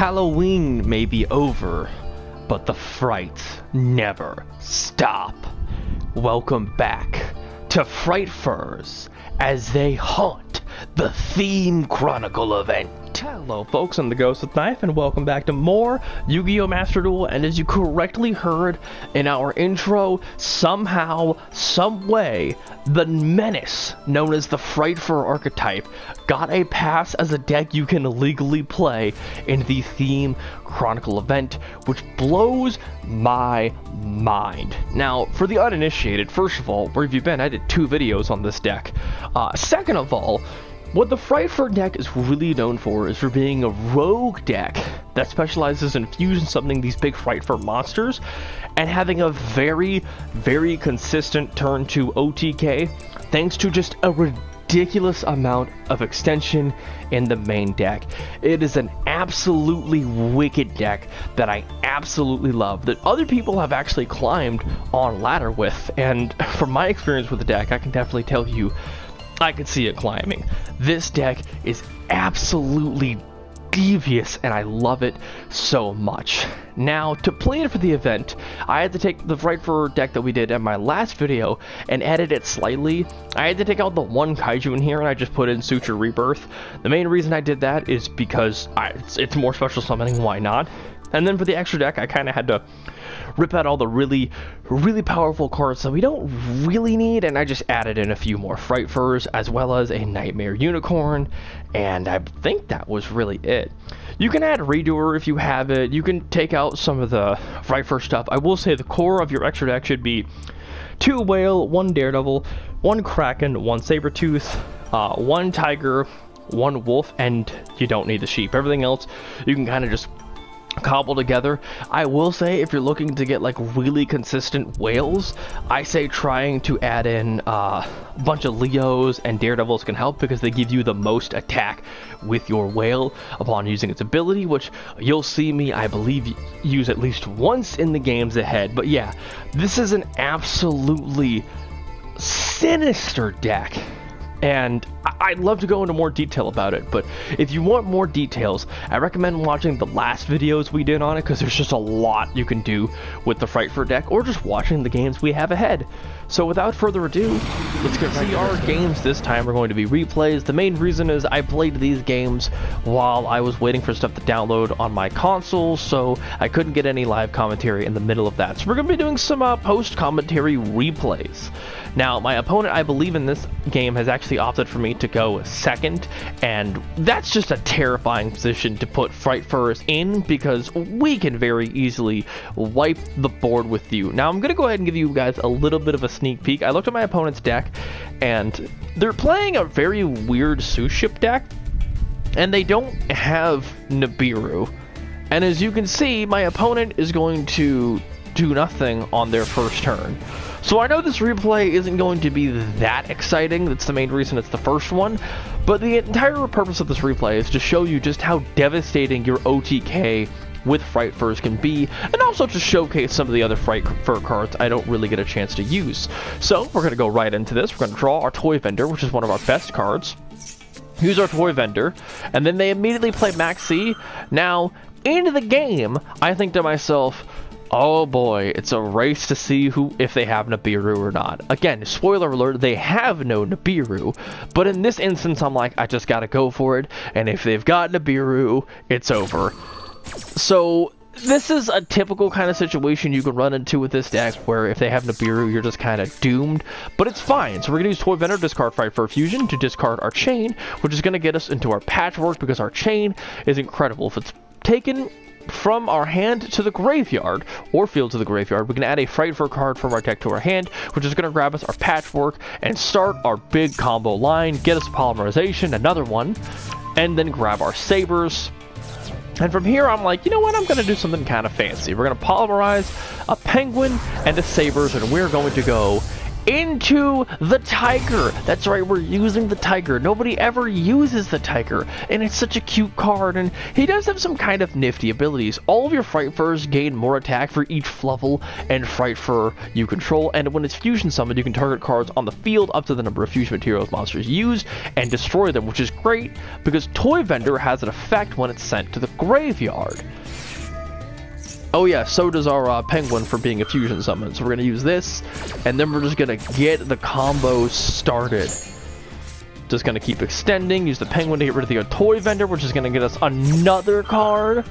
Halloween may be over, but the frights never stop. Welcome back to Frightfurs as they haunt the Theme Chronicle event. Hello folks, I'm the Ghost with Knife and welcome back to more Yu-Gi-Oh! Master Duel. And as you correctly heard in our intro, somehow, someway, the menace known as the Frightfur archetype got a pass as a deck you can legally play in the Theme Chronicle event, which blows my mind. Now, for the uninitiated, first of all, where have you been? I did 2 videos on this deck. Second of all, what the Frightfur deck is really known for is for being a rogue deck that specializes in fusion summoning these big Frightfur monsters and having a very, very consistent turn 2 OTK thanks to just a ridiculous amount of extension in the main deck. It is an absolutely wicked deck that I absolutely love, that other people have actually climbed on ladder with, and from my experience with the deck, I can definitely tell you I could see it climbing. This deck is absolutely devious and I love it so much. Now, to play it for the event, I had to take the Frightfur deck that we did in my last video and edit it slightly. I had to take out the one kaiju in here and I just put in Suture Rebirth. The main reason I did that is because it's more special summoning, why not? And then for the extra deck, I kind of had to rip out all the really powerful cards that we don't really need, and I just added in a few more Frightfurs as well as a Nightmare Unicorn, and I think that was really it. You can add Redoer if you have it. You can take out some of the Frightfur stuff. I will say the core of your extra deck should be 2 Whale, 1 Daredevil, 1 Kraken, 1 Sabretooth, 1 Tiger, 1 Wolf, and you don't need the Sheep. Everything else you can kind of just cobble together. I will say, if you're looking to get like really consistent whales, I say trying to add in a bunch of Leos and Daredevils can help because they give you the most attack with your whale upon using its ability, which you'll see me, I believe, use at least once in the games ahead. But yeah, this is an absolutely sinister deck. And I'd love to go into more detail about it, but if you want more details, I recommend watching the last videos we did on it, because there's just a lot you can do with the Frightfur deck, or just watching the games we have ahead. So without further ado, let's get right. Our games this time are going to be replays. The main reason is I played these games while I was waiting for stuff to download on my console, so I couldn't get any live commentary in the middle of that. So we're going to be doing some post-commentary replays. Now, my opponent, I believe in this game, has actually opted for me to go second, and that's just a terrifying position to put Frightfurs in, because we can very easily wipe the board with you. Now, I'm going to go ahead and give you guys a little bit of a sneak peek. I looked at my opponent's deck, and they're playing a very weird Sous Ship deck, and they don't have Nibiru. And as you can see, my opponent is going to do nothing on their first turn. So I know this replay isn't going to be that exciting. That's the main reason it's the first one. But the entire purpose of this replay is to show you just how devastating your OTK with Frightfurs can be, and also to showcase some of the other Frightfur cards I don't really get a chance to use. So we're going to go right into this. We're going to draw our Toy Vendor, which is one of our best cards. Use our Toy Vendor, and then they immediately play Maxi. Now, into the game, I think to myself, oh boy, it's a race to see if they have Nibiru or not. Again, spoiler alert, they have no Nibiru, but in this instance, I'm like, I just gotta go for it, and if they've got Nibiru, it's over. So, this is a typical kind of situation you can run into with this deck, where if they have Nibiru, you're just kind of doomed, but it's fine. So we're going to use Toy Vendor, discard Frightfur Fusion to discard our Chain, which is going to get us into our Patchwork, because our Chain is incredible. If it's taken from our hand to the graveyard, or field to the graveyard, we can add a Frightfur card from our deck to our hand, which is going to grab us our Patchwork and start our big combo line, get us Polymerization, another one, and then grab our Sabers. And from here, I'm like, you know what, I'm going to do something kind of fancy. We're going to polymerize a Penguin and a Sabers, and we're going to go into the tiger. That's right, we're using the tiger. Nobody ever uses the tiger, and it's such a cute card, and he does have some kind of nifty abilities. All of your Frightfurs gain more attack for each Fluffle and Frightfur you control, and when it's fusion summoned, you can target cards on the field up to the number of fusion materials monsters used and destroy them, which is great because Toy Vendor has an effect when it's sent to the graveyard. Oh yeah, so does our penguin for being a fusion summon. So we're gonna use this, and then we're just gonna get the combo started. Just gonna keep extending, use the penguin to get rid of the toy vendor, which is gonna get us another card,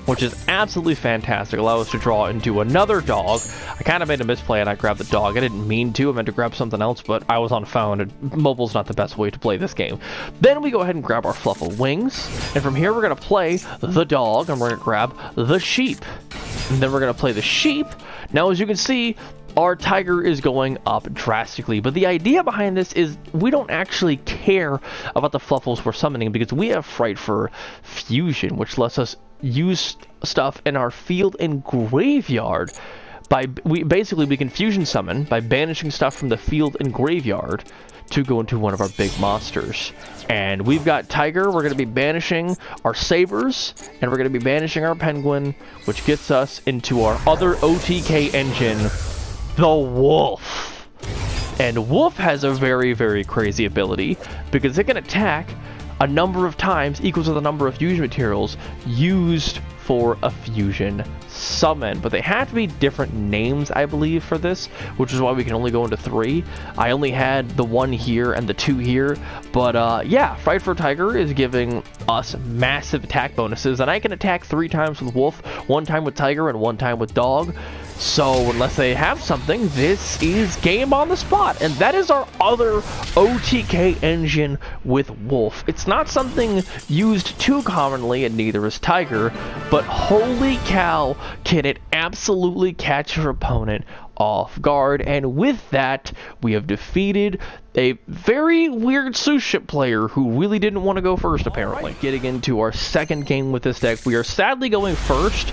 which is absolutely fantastic. Allow us to draw into another dog. I kind of made a misplay and I grabbed the dog. I didn't mean to. I meant to grab something else, but I was on phone, and mobile's not the best way to play this game. Then we go ahead and grab our Fluffle Wings, and from here we're going to play the dog, and we're going to grab the sheep. And then we're going to play the sheep. Now, as you can see, our tiger is going up drastically, but the idea behind this is we don't actually care about the Fluffles we're summoning because we have Frightfur Fusion, which lets us use stuff in our field and graveyard. We can fusion summon by banishing stuff from the field and graveyard to go into one of our big monsters. And we've got Tiger, we're going to be banishing our Sabers, and we're going to be banishing our Penguin, which gets us into our other OTK engine, the Wolf. And Wolf has a very, very crazy ability because it can attack a number of times equal to the number of fusion materials used for a fusion summon, but they have to be different names, I believe, for this, which is why we can only go into 3. I only had the 1 here and the 2 here, but yeah, Frightfur Tiger is giving us massive attack bonuses, and I can attack 3 times with Wolf, 1 time with Tiger, and 1 time with Dog. So unless they have something, this is game on the spot, and that is our other OTK engine with Wolf. It's not something used too commonly, and neither is Tiger, but holy cow, can it absolutely catch your opponent off guard. And with that, we have defeated a very weird Suship player who really didn't want to go first, apparently. Right. Getting into our second game with this deck, we are sadly going first,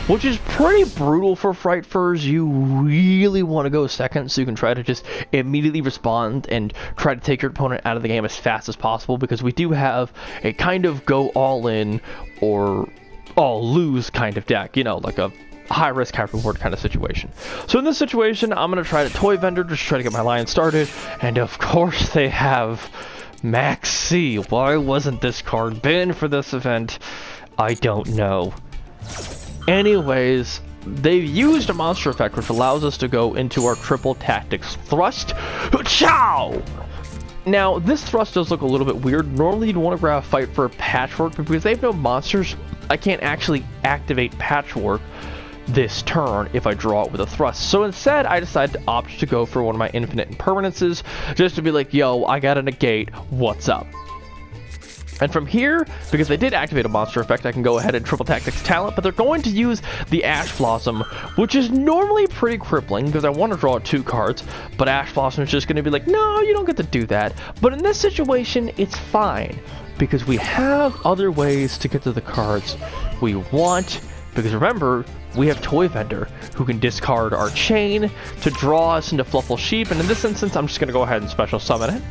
which is pretty brutal for Frightfurs. You really want to go second so you can try to just immediately respond and try to take your opponent out of the game as fast as possible, because we do have a kind of go all in or all lose kind of deck, you know, like a high risk, high reward kind of situation. So in this situation, I'm going to try to Toy Vendor, just try to get my line started, and of course they have Max C. Why wasn't this card banned for this event? I don't know. Anyways, they've used a monster effect which allows us to go into our triple tactics thrust. Chow! Now, this thrust does look a little bit weird. Normally you'd want to grab a fight for a Patchwork, but because they have no monsters, I can't actually activate Patchwork this turn if I draw it with a thrust. So instead, I decided to opt to go for one of my infinite impermanences, just to be like, yo, I gotta negate, what's up? And from here, because they did activate a monster effect, I can go ahead and triple tactics talent, but they're going to use the Ash Blossom, which is normally pretty crippling because I want to draw 2 cards, but Ash Blossom is just going to be like, no, you don't get to do that. But in this situation, it's fine because we have other ways to get to the cards we want. Because remember, we have Toy Vendor, who can discard our chain to draw us into Fluffle Sheep, and in this instance, I'm just going to go ahead and special summon it,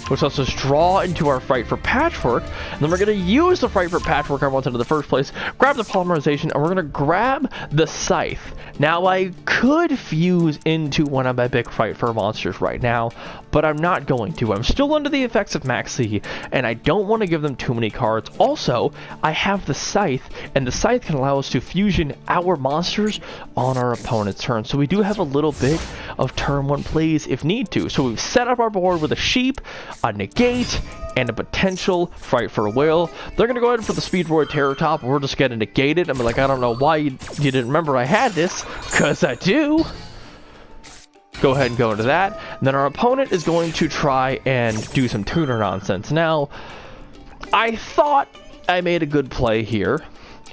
which lets us draw into our Frightfur Patchwork, and then we're going to use the Frightfur Patchwork I wanted in the first place, grab the Polymerization, and we're going to grab the Scythe. Now, I could fuse into one of my big Frightfur monsters right now, but I'm not going to. I'm still under the effects of Maxi, and I don't want to give them too many cards. Also, I have the Scythe, and the Scythe can allow us to fusion our monsters on our opponent's turn, so we do have a little bit of turn 1 plays if need to. So we've set up our board with a Sheep, a Negate, and a potential Frightfur Whale. They're going to go ahead for the Speedroid Terror Top. We're just going to negate it. I'm like, I don't know why you didn't remember I had this, because I do. Go ahead and go into that. And then our opponent is going to try and do some tuner nonsense. Now, I thought I made a good play here,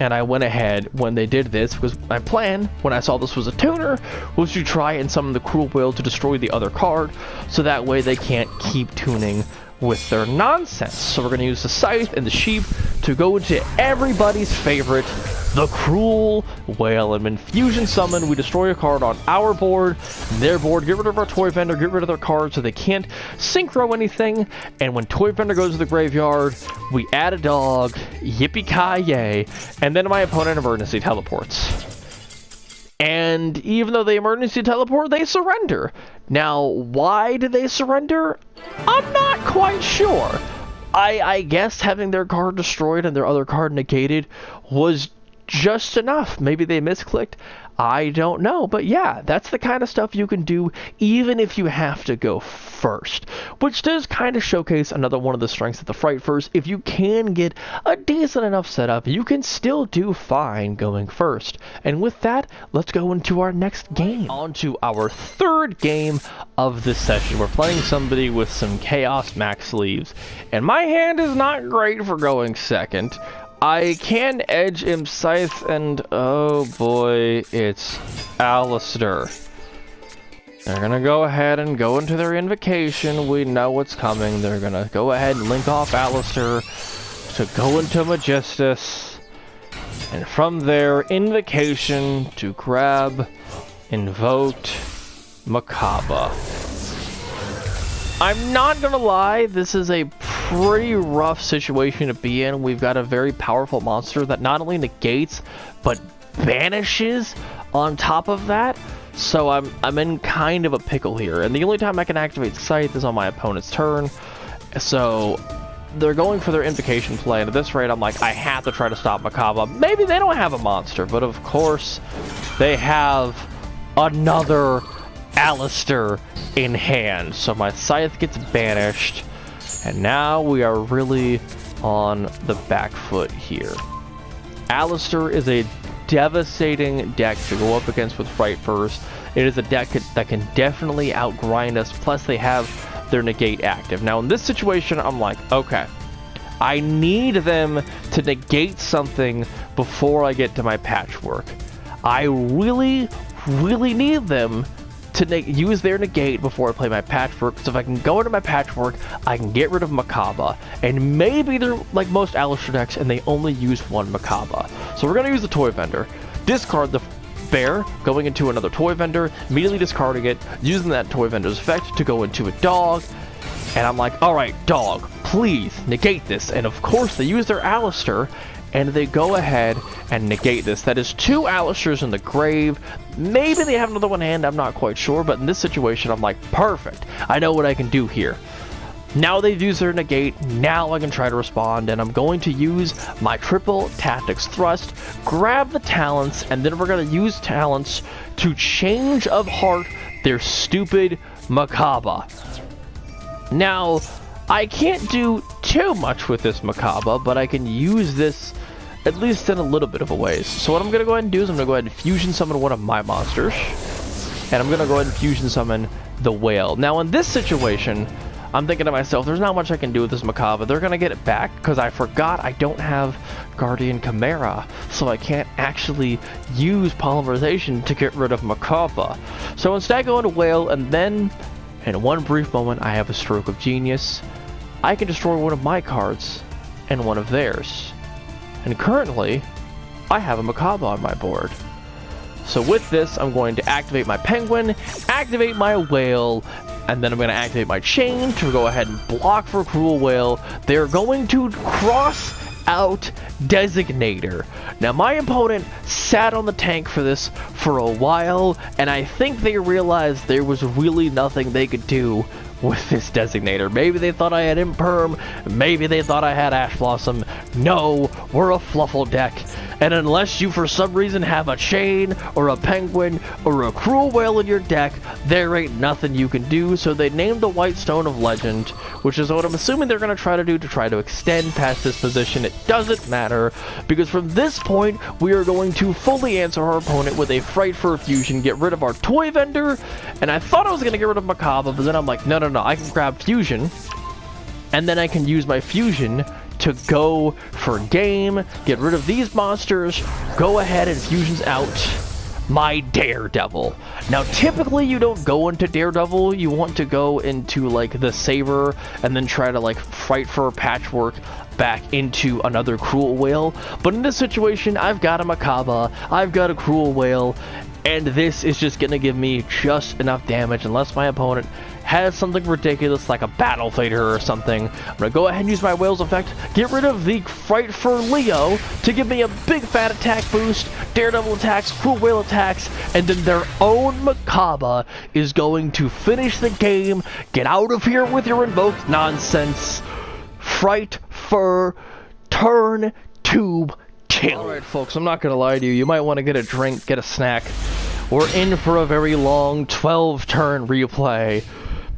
and I went ahead when they did this, because my plan, when I saw this was a tuner, was to try and summon the Cruel Whale to destroy the other card, so that way they can't keep tuning with their nonsense. So we're going to use the Scythe and the Sheep to go into everybody's favorite the Cruel Whale. And when Fusion Summon, we destroy a card on our board, their board, get rid of our Toy Vendor, get rid of their cards so they can't synchro anything. And when Toy Vendor goes to the graveyard, we add a dog, yippee-ki-yay, and then my opponent emergency teleports. And even though they emergency teleport, they surrender. Now, why did they surrender? I'm not quite sure. I guess having their card destroyed and their other card negated was just enough. Maybe they misclicked. I don't know. But yeah, that's the kind of stuff you can do even if you have to go first. Which does kind of showcase another one of the strengths of the Frightfurs. If you can get a decent enough setup, you can still do fine going first. And with that, let's go into our next game. On to our third game of this session. We're playing somebody with some Chaos Max sleeves. And my hand is not great for going second. I can edge Imp Scythe, and oh boy, it's Alistair. They're gonna go ahead and go into their invocation. We know what's coming. They're gonna go ahead and link off Alistair to go into Magistus. And from there, invocation to grab invoked Makaba. I'm not gonna lie, this is a pretty rough situation to be in. We've got a very powerful monster that not only negates, but banishes on top of that. So I'm in kind of a pickle here. And the only time I can activate Scythe is on my opponent's turn. So they're going for their invocation play, and at this rate I'm like, I have to try to stop Makaba. Maybe they don't have a monster, but of course they have another Alistair in hand. So my Scythe gets banished, and now we are really on the back foot here. Alistair is a devastating deck to go up against with Frightfurs. It is a deck that can definitely outgrind us, plus they have their negate active. Now in this situation, I'm like, okay, I need them to negate something before I get to my patchwork. I really need them to use their negate before I play my patchwork, so if I can go into my patchwork, I can get rid of Makaba. And maybe they're like most Alistair decks and they only use one Makaba. So we're going to use the Toy Vendor, discard the bear, going into another Toy Vendor, immediately discarding it, using that Toy Vendor's effect to go into a dog. And I'm like, alright, dog, please negate this. And of course they use their Alistair, and they go ahead and negate this. That is 2 Alistairs in the grave. Maybe they have another one in hand, I'm not quite sure, but in this situation I'm like, perfect, I know what I can do here. Now they've used their negate, now I can try to respond, and I'm going to use my triple tactics thrust, grab the talents, and then we're going to use talents to change of heart their stupid Makaba. Now, I can't do too much with this Makaba, but I can use this at least in a little bit of a ways. So what I'm going to go ahead and do is I'm going to go ahead and fusion summon one of my monsters, and I'm going to go ahead and fusion summon the whale. Now in this situation, I'm thinking to myself, there's not much I can do with this Makaba. They're going to get it back, because I forgot I don't have Guardian Chimera, so I can't actually use Polymerization to get rid of Makaba. So instead I go into whale, and then in one brief moment I have a stroke of genius. I can destroy one of my cards and one of theirs. And currently, I have a Makaba on my board. So with this, I'm going to activate my penguin, activate my whale, and then I'm going to activate my chain to go ahead and block for Cruel Whale. They're going to cross out Designator. Now my opponent sat on the tank for this for a while, and I think they realized there was really nothing they could do with this Designator. Maybe they thought I had Imperm, maybe they thought I had Ash Blossom. No, we're a Fluffle deck, and unless you for some reason have a chain or a penguin or a Cruel Whale in your deck, there ain't nothing you can do. So they named the White Stone of Legend, which is what I'm assuming they're going to try to do to try to extend past this position. It doesn't matter, because from this point we are going to fully answer our opponent with a Frightfur fusion, get rid of our Toy Vendor, and I thought I was going to get rid of Makaba, but then I'm like, no, I can grab fusion, and then I can use my fusion to go for game, get rid of these monsters, go ahead and fusions out my Daredevil. Now, typically you don't go into Daredevil, you want to go into like the Saber and then try to like Frightfur patchwork back into another Cruel Whale. But in this situation, I've got a Macabre, I've got a Cruel Whale, and this is just gonna give me just enough damage unless my opponent has something ridiculous like a Battle Fader or something. I'm gonna go ahead and use my Whale's effect, get rid of the Frightfur Leo to give me a big fat attack boost, Daredevil attacks, Cruel Whale attacks, and then their own Macabre is going to finish the game. Get out of here with your invoked nonsense. Frightfur, turn tube kill. Alright folks, I'm not gonna lie to you, you might want to get a drink, get a snack. We're in for a very long 12-turn replay,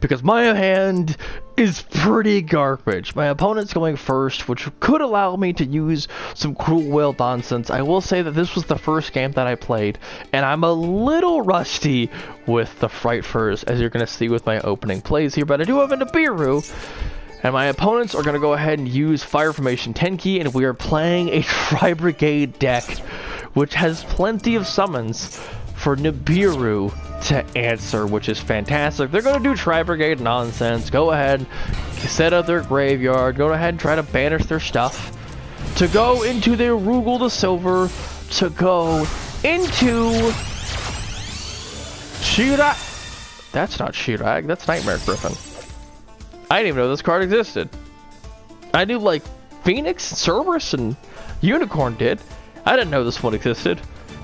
because my hand is pretty garbage. My opponent's going first, which could allow me to use some Cruel Whale nonsense. I will say that this was the first game that I played, and I'm a little rusty with the Frightfurs, as you're going to see with my opening plays here, but I do have a Nibiru, and my opponents are going to go ahead and use Fire Formation Tenki, and we are playing a Tri-Brigade deck, which has plenty of summons for Nibiru to answer, which is fantastic. They're going to do Tri-Brigade nonsense, go ahead, set up their graveyard, go ahead and try to banish their stuff, to go into their Rugal the Silver, to go into Shirag. That's not Shirag, that's Nightmare Griffin. I didn't even know this card existed. I knew like Phoenix, Cerberus, and Unicorn did. I didn't know this one existed.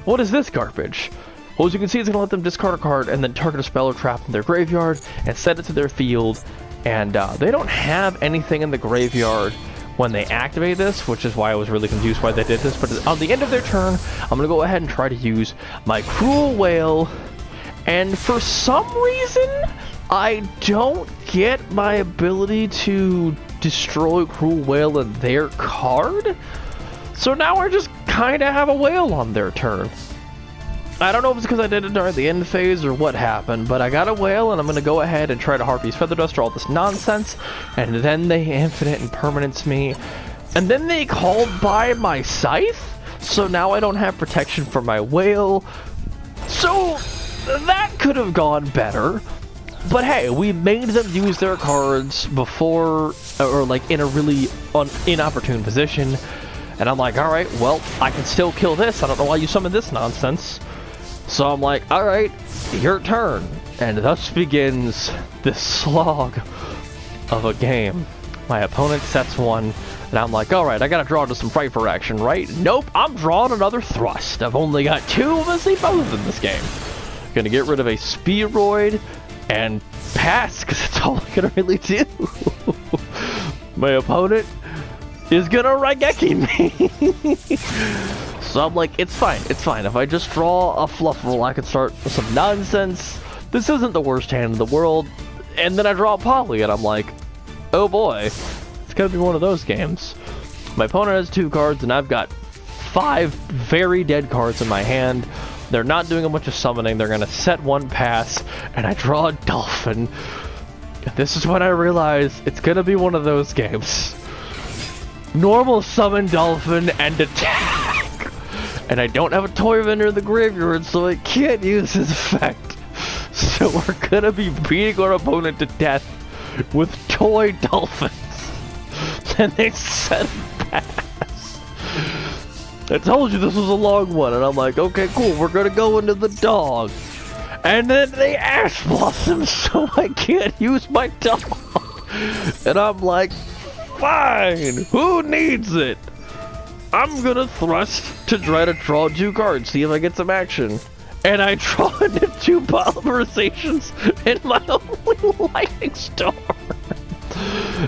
What is this garbage? Well, as you can see, it's going to let them discard a card and then target a spell or trap in their graveyard and set it to their field. And they don't have anything in the graveyard when they activate this, which is why I was really confused why they did this. But on the end of their turn, I'm going to go ahead and try to use my Cruel Whale. And for some reason, I don't get my ability to destroy Cruel Whale in their card. So now I just kind of have a whale on their turn. I don't know if it's because I did it during the end phase or what happened, but I got a whale and I'm going to go ahead and try to Harpy's Feather Duster all this nonsense, and then they infinite and permanence me, and then they called by my Scythe, so now I don't have protection for my whale, so that could have gone better. But hey, we made them use their cards before, or like in a really inopportune position, and I'm like, alright, well, I can still kill this, I don't know why you summoned this nonsense. So I'm like, alright, your turn. And thus begins this slog of a game. My opponent sets one, and I'm like, alright, I gotta draw to some Frightfur action, right? Nope, I'm drawing another Thrust. I've only got two of us, both in this game. Gonna get rid of a Spheroid and pass, because that's all I can really do. My opponent is gonna Raigeki me. So I'm like, it's fine. If I just draw a fluff roll, I can start with some nonsense. This isn't the worst hand in the world. And then I draw a Poly, and I'm like, oh boy, it's gonna be one of those games. My opponent has 2 cards, and I've got 5 very dead cards in my hand. They're not doing a bunch of summoning. They're gonna set 1 pass, and I draw a Dolphin. This is when I realize it's gonna be one of those games. Normal summon Dolphin and attack. And I don't have a toy vendor in the graveyard, so I can't use his effect. So we're gonna be beating our opponent to death with toy dolphins. And they set a pass. I told you this was a long one, and I'm like, okay, cool, we're gonna go into the dog. And then they Ash Blossom, so I can't use my dog. And I'm like, fine, who needs it? I'm gonna Thrust to try to draw 2 cards, see if I get some action. And I draw into 2 polymerizations and my only Lightning Storm.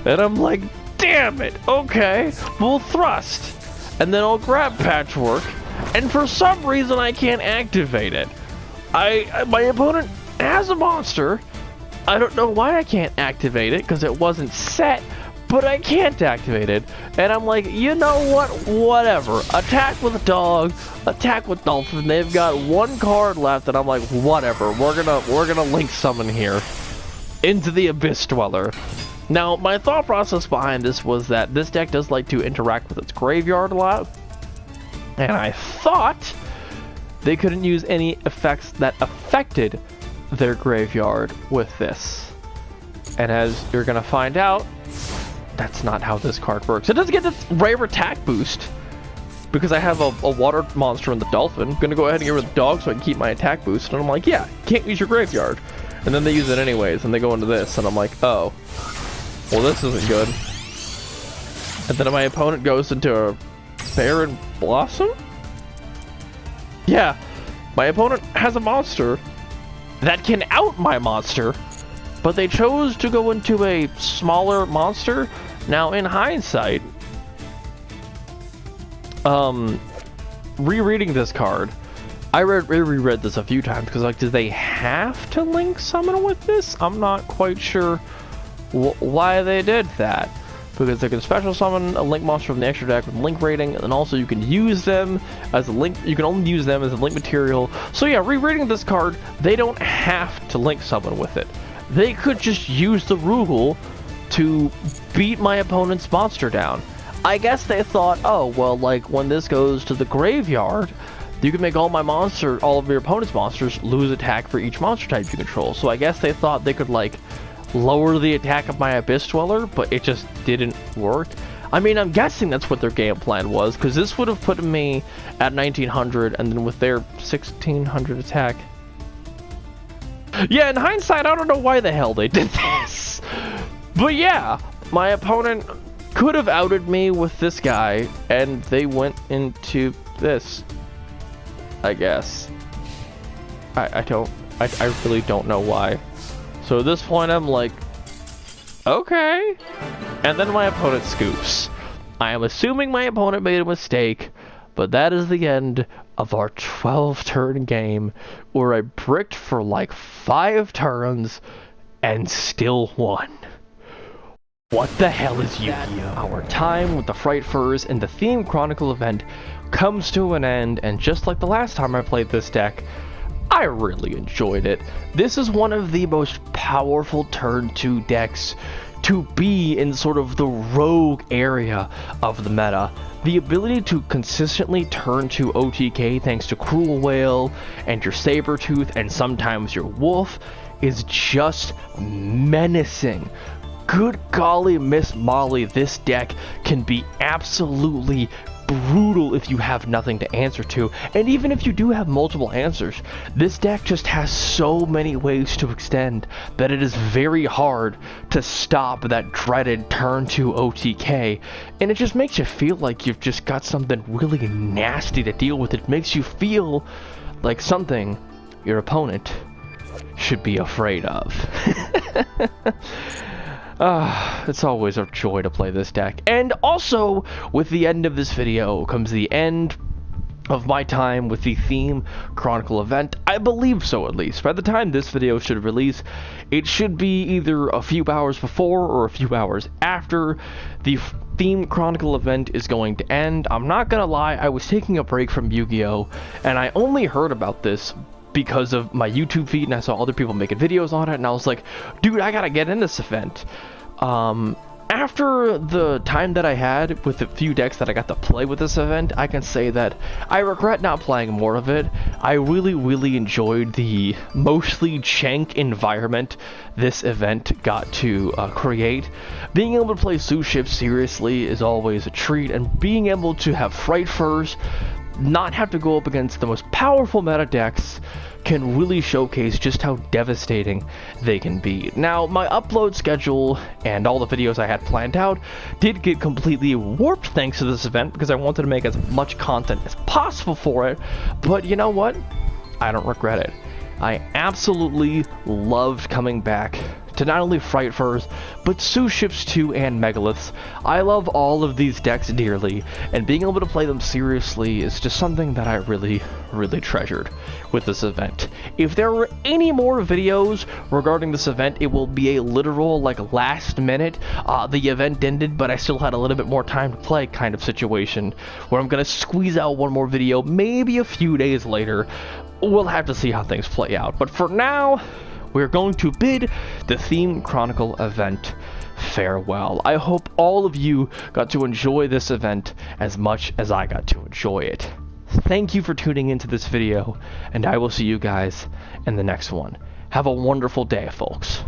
And I'm like, damn it, okay, we'll Thrust. And then I'll grab Patchwork, and for some reason I can't activate it. My opponent has a monster. I don't know why I can't activate it, because it wasn't set. But I can't activate it, and I'm like, you know what, whatever. Attack with dog, attack with dolphin. They've got 1 card left, and I'm like, whatever. We're gonna link summon here into the Abyss Dweller. Now, my thought process behind this was that this deck does like to interact with its graveyard a lot, and I thought they couldn't use any effects that affected their graveyard with this. And as you're gonna find out, that's not how this card works. It doesn't get this rare attack boost because I have a water monster in the dolphin. I'm gonna go ahead and get rid of the dog so I can keep my attack boost. And I'm like, yeah, can't use your graveyard. And then they use it anyways, and they go into this, and I'm like, oh, well, this isn't good. And then my opponent goes into a Barren Blossom? Yeah, my opponent has a monster that can out my monster, but they chose to go into a smaller monster. Now, in hindsight, rereading this card, I reread this a few times because, like, did they have to link summon with this? I'm not quite sure why they did that. Because they can special summon a link monster from the extra deck with link rating, and then also you can use them as a link. You can only use them as a link material. So yeah, rereading this card, they don't have to link summon with it. They could just use the Rugal to beat my opponent's monster down. I guess they thought, oh well, like when this goes to the graveyard, you can make all of your opponent's monsters lose attack for each monster type you control. So I guess they thought they could like lower the attack of my Abyss Dweller, but it just didn't work. I mean, I'm guessing that's what their game plan was, because this would have put me at 1900, and then with their 1600 attack. Yeah, in hindsight, I don't know why the hell they did this. But yeah, my opponent could have outed me with this guy, and they went into this, I guess. I really don't know why. So at this point, I'm like, okay. And then my opponent scoops. I am assuming my opponent made a mistake, but that is the end of our 12-turn game, where I bricked for like 5 turns and still won. What the hell is Yu-Gi-Oh? Our time with the Frightfurs and the Theme Chronicle event comes to an end, and just like the last time I played this deck, I really enjoyed it. This is one of the most powerful turn 2 decks to be in sort of the rogue area of the meta. The ability to consistently turn to OTK thanks to Cruel Whale and your Sabertooth and sometimes your Wolf is just menacing. Good golly, Miss Molly, this deck can be absolutely brutal if you have nothing to answer to, and even if you do have multiple answers, this deck just has so many ways to extend that it is very hard to stop that dreaded turn 2 OTK, and it just makes you feel like you've just got something really nasty to deal with. It makes you feel like something your opponent should be afraid of. It's always a joy to play this deck. And also, with the end of this video comes the end of my time with the Theme Chronicle event. I believe so, at least. By the time this video should release, it should be either a few hours before or a few hours after the Theme Chronicle event is going to end. I'm not gonna lie, I was taking a break from Yu-Gi-Oh! And I only heard about this because of my YouTube feed, and I saw other people making videos on it, and I was like, dude, I gotta get in this event. After the time that I had with the few decks that I got to play with this event, I can say that I regret not playing more of it. I really enjoyed the mostly jank environment this event got to create. Being able to play Sous Ship seriously is always a treat, and being able to have Frightfurs not have to go up against the most powerful meta decks can really showcase just how devastating they can be. Now, my upload schedule and all the videos I had planned out did get completely warped thanks to this event because I wanted to make as much content as possible for it, but you know what? I don't regret it. I absolutely loved coming back to not only Frightfurs, but Sous Ships 2 and Megaliths. I love all of these decks dearly, and being able to play them seriously is just something that I really treasured with this event. If there were any more videos regarding this event, it will be a literal, like, last minute, the event ended, but I still had a little bit more time to play kind of situation, where I'm gonna squeeze out one more video, maybe a few days later. We'll have to see how things play out, but for now, we're going to bid the Theme Chronicle event farewell. I hope all of you got to enjoy this event as much as I got to enjoy it. thank you for tuning into this video, and I will see you guys in the next one. Have a wonderful day, folks.